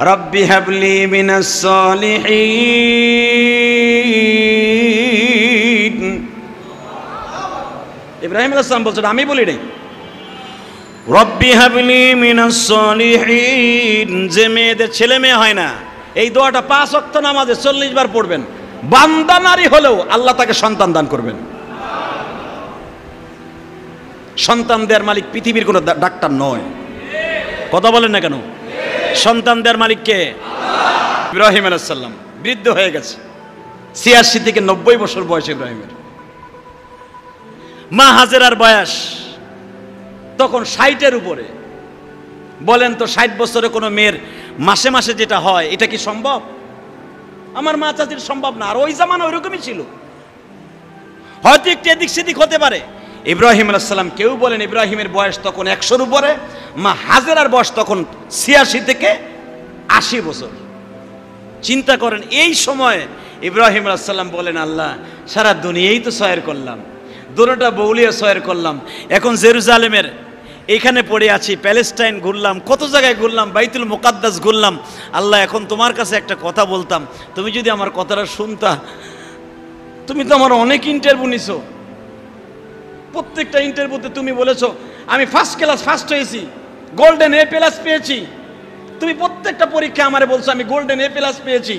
রব্বি হাবলি মিনাস সলিহিন। ইব্রাহিম আলাইহিস সালাম বলছেন, আমি বলি নাই, রব্বি হাবলি মিনাস সলিহিন। যে মেয়েদের ছেলে মেয়ে হয় না, এই দোয়াটা 5 ওয়াক্ত নামাজে 40 বার পড়বেন, বান্দা নারী হলেও আল্লাহ তাকে সন্তান দান করবেন। সন্তান দেওয়ার মালিক পৃথিবীর কোনো ডাক্তার নয়। কথা বলেন না কেন? সন্তান দেওয়ার মালিক কে? ইব্রাহিম আলাইহিস সালাম বৃদ্ধ হয়ে গেছে, 86 থেকে 90 বছর বয়স ইব্রাহিমের। মা হাজেরার বয়স তখন 60-এর উপরে। বলেন তো 60 বছরে কোনো মেয়ের মাসে মাসে যেটা হয়, এটা কি সম্ভব? আমার মা চাচির সম্ভব না। আর ওই জামানা ওইরকমই ছিল, হয়তো একটু এদিক সেদিক হতে পারে। ইব্রাহিম আলাইহিস সালাম, কেউ বলেন ইব্রাহিমের বয়স তখন 100-এর উপরে, মা হাজেরার বয়স তখন 86 থেকে 80 বছর। চিন্তা করেন, এই সময় ইব্রাহিম আলাইহিস সালাম বলেন, আল্লাহ সারা দুনিয়াই তো সয়ের করলাম, দুটোটা বউলিয়া সয়ের করলাম, এখন জেরুজালেমের এখানে পড়ে আছি, প্যালেস্টাইন ঘুরলাম, কত জায়গায় ঘুরলাম, বাইতুল মুকাদ্দাস ঘুরলাম। আল্লাহ এখন তোমার কাছে একটা কথা বলতাম, তুমি যদি আমার কথাটা শুনতা। তুমি তো আমার অনেক ইন্টারভিউ নিছো, প্রত্যেকটা ইন্টারভিউতে তুমি বলেছো আমি ফার্স্ট ক্লাস ফার্স্ট হয়েছি, গোল্ডেন A+ পেয়েছি। তুমি প্রত্যেকটা পরীক্ষা আমারে বলছো আমি গোল্ডেন A+ পেয়েছি।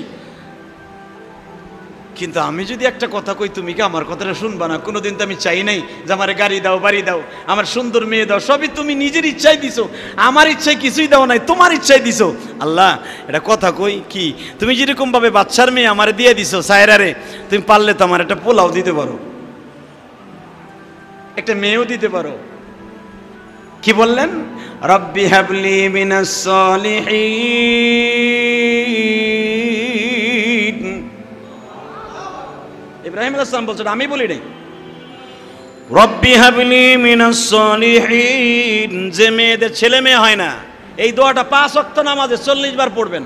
কিন্তু আমি যদি একটা কথা কই, তুমি কি আমার কথাটা শুনবা না? কোনোদিন তো আমি চাই নাই যে আমার গাড়ি দাও, বাড়ি দাও, আমার সুন্দর মেয়ে দাও, সবই তুমি নিজের ইচ্ছায় দিছো, আমার ইচ্ছায় কিছুই দাও নাই, তোমার ইচ্ছায় দিছো। আল্লাহ এটা কথা কই কি, তুমি যেরকম ভাবে বাচ্চার মেয়ে আমার দিয়ে দিছো সায়রারে, তুমি পারলে তো আমার একটা পোলাও দিতে পারো, একটা মেয়েও দিতে পারো। কি বললেন? রব্বি হাবলি মিনাস সলিহিন। ইব্রাহিম আলাইহিস সালাম বলছেন, আমি বলি নাই, রব্বি হাবলি মিনাস সলিহিন। যে মেয়েদের ছেলে মেয়ে হয় না, এই দোয়াটা 5 ওয়াক্ত নামাজে 40 বার পড়বেন,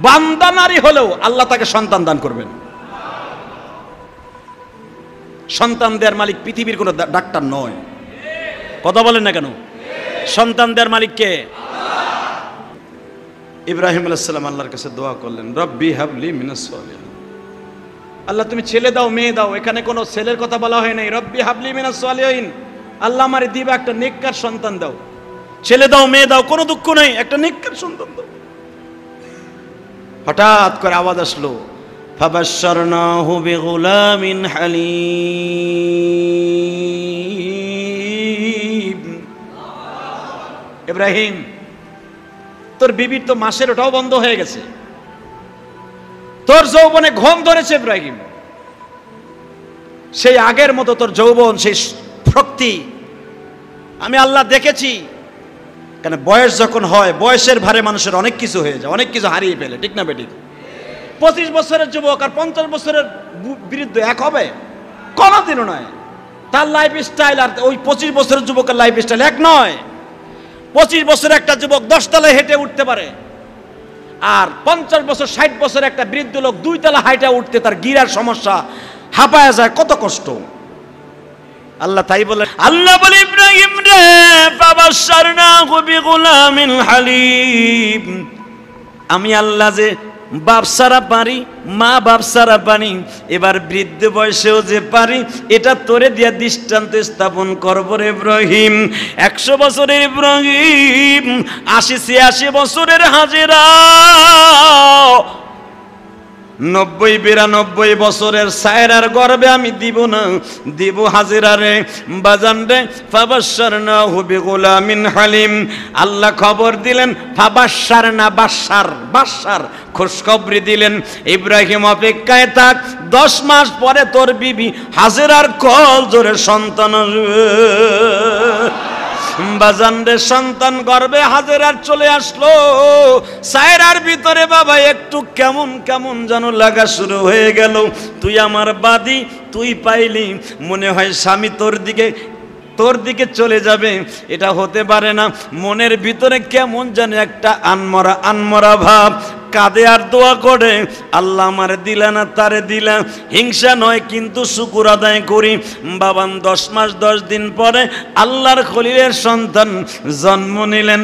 বান্দা নারী হলেও আল্লাহ তাকে সন্তান দান করবেন। সন্তান দেওয়ার মালিক পৃথিবীর কোনো ডাক্তার নয়। কথা বলেন না কেন? সন্তান দেওয়ার মালিক কে? ইব্রাহিম আলাইহিস সালাম আল্লাহর কাছে দোয়া করলেন, রব্বি হাবলি মিনাস সলিহিন। আল্লাহ তুমি ছেলে দাও, মেয়ে দাও, এখানে কোনো ছেলের কথা বলা হয় নাই। রব্বি হাবলি মিনাস সলিহিন, আল্লাহ আমারে দিবা একটা নেককার সন্তান দাও। ছেলে দাও, মেয়ে দাও, কোনো দুঃখ নাই, একটা নেককার সন্তান দাও। হঠাৎ করে আওয়াজ আসলো, ফাবাশশারনাহু বিগুলামিন হালিম। ইব্রাহিম, তোর বিবির তো মাসের ওটাও বন্ধ হয়ে গেছে, তোর যৌবনে ঘুম ধরেছে ইব্রাহিম, সেই আগের মতো তোর যৌবন, সেই শক্তি আমি আল্লাহ দেখেছি। কেন বয়স যখন হয়, বয়সের ভারে মানুষের অনেক কিছু হয়ে যায়, অনেক কিছু হারিয়ে ফেলে, ঠিক না বেঠিক? 25 বছরের যুবক আর 50 বছরের বিরুদ্ধে এক হবে? কোনোদিনও নয়। তার লাইফ স্টাইল আর ওই 25 বছরের যুবকের লাইফ স্টাইল এক নয়। 25 বছরের একটা যুবক 10 তলায় হেঁটে উঠতে পারে, আর 50 বছর 60 বছরের একটা বৃদ্ধ লোক 2 তলা হাইটে উঠতে তার গিরার সমস্যা, হাঁপায়া যায়, কত কষ্ট। আল্লাহ তাই বলে, আল্লাহ বলে ইব্রাহিম রে, ফাবাশশারনাহু বিগুলামিন হালিম। আমি আল্লাহ যে বাপ সারা পারি, মা বাপ সারা পারি, এবার বৃদ্ধ বয়সেও যে পারি, এটা তোরে দিয়া দৃষ্টান্ত স্থাপন করব রে ইব্রাহিম। 100 বছরের ইব্রাহিম, 80-86 বছরের হাজেরা, 90-92 বছরের সায়রার গর্বে আমি দিব না, দিব হাজেরারে, বাজান রে। ফাবাশশারনাহু বিগুলামিন হালিম। আল্লাহ খবর দিলেন, ফাবাশশার না বাশশার, বাশশার খুশখবরি দিলেন, ইব্রাহিম অপেক্ষায় থাক, 10 মাস পরে তোর বিবি হাজেরার কল জোরে সন্তান আসবে। বাজানরে সন্তান গর্বে হাজেরার চলে আসলো। সায়রার ভিতরে বাবা একটু কেমন কেমন যেন লাগা শুরু হয়ে গেল। তুই আমার বাদী, তুই পাইলি, মনে হয় স্বামী তোর দিকে চলে যাবে, এটা হতে পারে না। মনের ভিতরে কেমন যেন একটা আনমরা ভাব, কাঁদে আর দোয়া করে, আল্লাহ আমারে দিলা না তারে দিলা, হিংসা নয় কিন্তু শুকর আদায় করি। বাবান 10 মাস 10 দিন পরে আল্লাহর খলিলের সন্তান জন্ম নিলেন।